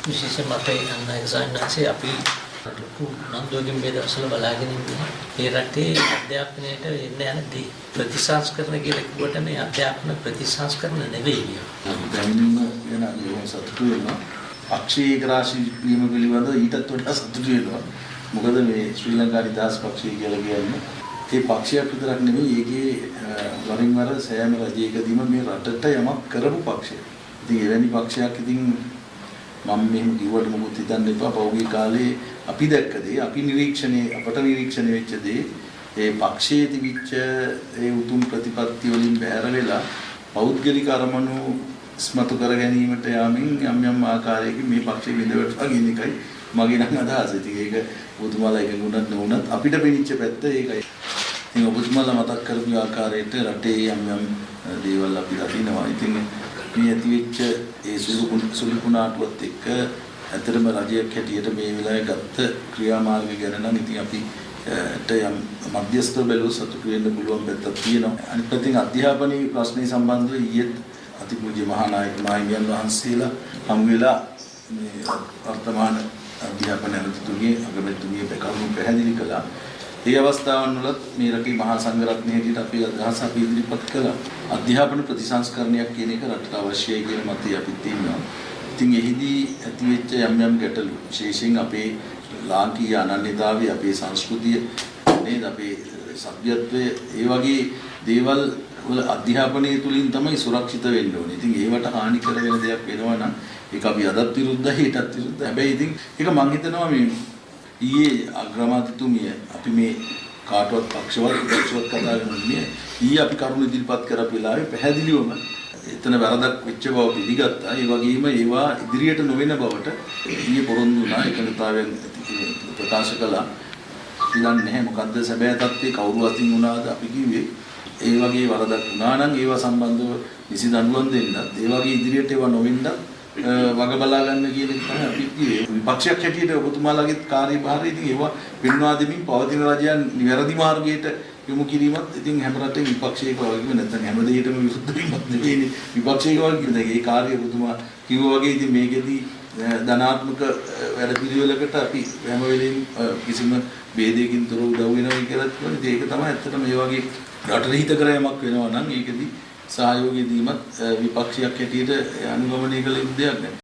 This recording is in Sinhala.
විශේෂයෙන්ම අපේ අනාගතයන්සේ අපි ලොකු නන්දුවකින් මේ දවස්වල බලාගෙන ඉන්නේ මේ රටේ අධ්‍යාපනයට එන්න යන දේ ප්‍රතිසංස්කරණ කියලා කිව්වට මේ අධ්‍යාපන ප්‍රතිසංස්කරණ නෙවෙයි. දැනීම වෙන ඒ සතුටු වෙනවා. පක්ෂීය රාශි වීම පිළිබඳව ඊටත් වඩා සතුටු වෙනවා. මොකද මේ ශ්‍රී ලංකා නිදහස් පක්ෂය කියලා කියන්නේ ඒ පක්ෂයක් විතරක් නෙවෙයි ඒකේ වරින් වර සෑම රජයකදීම මේ රටට යමක් කරපු පක්ෂය. ඉතින් එවැනි පක්ෂයක් ඉතින් මම මෙහෙම කිව්වට මොකද හිතන්න එපා. පෞද්ගලික කාලේ අපි දැක්ක දේ අපට නිරීක්ෂණය වෙච්ච දේ ඒ පක්ෂයේ තිබිච්ච ඒ උතුම් ප්‍රතිපත්ති වලින් බැහැර වෙලා පෞද්ගලික අරමුණු ස්මතු කර ගැනීමට යාමින් යම් ආකාරයකින් මේ පක්ෂයේ බිඳවටලා කියන එකයි මගේ නම් අදහස. ඉතින් ඒක ඔබතුමාලා එකඟුණත් නොවුණත් අපිට පෙනිච්ච පැත්ත ඒකයි. ඉතින් ඔබතුමාලා මතක් කරපු ආකාරයට රටේ යම් දේවල් අපි දකිනවා. ඉතින් මේ ඇතිවෙච්ච ඒ සුළු කුණාටුවත් එක්ක ඇත්තටම රජයක් හැටියට මේ වෙලාවේ ගත්ත ක්‍රියාමාර්ග ගැන නම් ඉතින් අපිට යම් මධ්‍යස්ථ බැලුවොත් සතුටු වෙන්න පුළුවන් පැත්තක් තියෙනවා. අනිත් පැත්තෙන් අධ්‍යාපනයේ ප්‍රශ්නේ සම්බන්ධව ඊයේත් අතිපූජ්‍ය මහානායක මාහිමියන් වහන්සේලා හමු වෙලා මේ වර්තමාන අධ්‍යාපන අමාත්‍යතුමිය අගමැතිතුමිය කරුණු පැහැදිලි කළා. මේ අවස්ථාවන් වලත් මේ රටේ මහා සංඝරත්නය හැටියට අපි අදහස් අපි ඉදිරිපත් කළා. අධ්‍යාපන ප්‍රතිසංස්කරණයක් කියන එක රටට අවශ්‍යයි කියන මතය අපිත් තියෙනවා. ඉතින් එහිදී ඇතිවෙච්ච යම් ගැටලු විශේෂයෙන් අපේ ලාංකීය අනන්‍යතාවය, අපේ සංස්කෘතිය නේද, අපේ සભ્યත්වය, ඒ වගේ දේවල් වල අධ්‍යාපනයේ තුලින් තමයි සුරක්ෂිත වෙන්න ඕනේ. ඉතින් ඒවට හානි කරන දෙයක් වෙනවා නම් ඒක අපි අදත් විරුද්ධයි, ඊටත් විරුද්ධයි. හැබැයි ඉතින් ඒක මම හිතනවා මේ ඊයේ අග්‍රාමාත්‍යතුමිය අපි මේ කාටවත් පක්ෂවත් කතා කරන්නේ ඊයේ අපි කරුණු ඉදිරිපත් කරපු වෙලාවේ පැහැදිලිවම එතන වැරදක් වෙච්ච බව පිළිගත්තා. ඒ වගේම ඒවා ඉදිරියට නොවන බවට ඊයේ පොරොන්දු වුණා. ඒකනතාවෙන් ප්‍රකාශ කළා. ඉලන්නේ නැහැ මොකද්ද සැබෑ තත්ත්වයේ කවුරු අතින් වුණාද අපි කිව්වේ. ඒ වගේ වරදක් වුණා නම් ඒවා සම්බන්ධව නිසි දඬුවම් දෙන්නත්, ඒ වගේ ඉදිරියට ඒවා නොවෙන්නත් වග බලා ගන්න කියන එක තමයි අපි කිව්වේ. විපක්ෂයක් හැටියට ඔබතුමාලාගේ කාර්යභාරය ඉතින් ඒවා පෙන්වා දෙමින් පවතින රජයන් නිවැරදි මාර්ගයට යොමු කිරීමත් ඉතින් හැම රටේ විපක්ෂයක වගේ නැත්නම් හැම දෙයකටම විරුද්ධ වීමක් නෙවෙයි විපක්ෂයක වගේ ඒ කාර්යය ඔබතුමා කිව්වා වගේ ඉතින් මේකෙදී ධනාත්මක වැඩ පිළිවෙලකට අපි හැම වෙලෙම කිසිම ભેදයකින් තොරව උදව් වෙනවා කියලා කියනවා. ඒක තමයි ඇත්තටම මේ වගේ රටට හිත කර යමක් වෙනවා නම් ඒකෙදී සහයෝගය දීමත් විපක්ෂයක් හැටියට අනුගමනය කළ යුතු දෙයක් නෙවෙයි.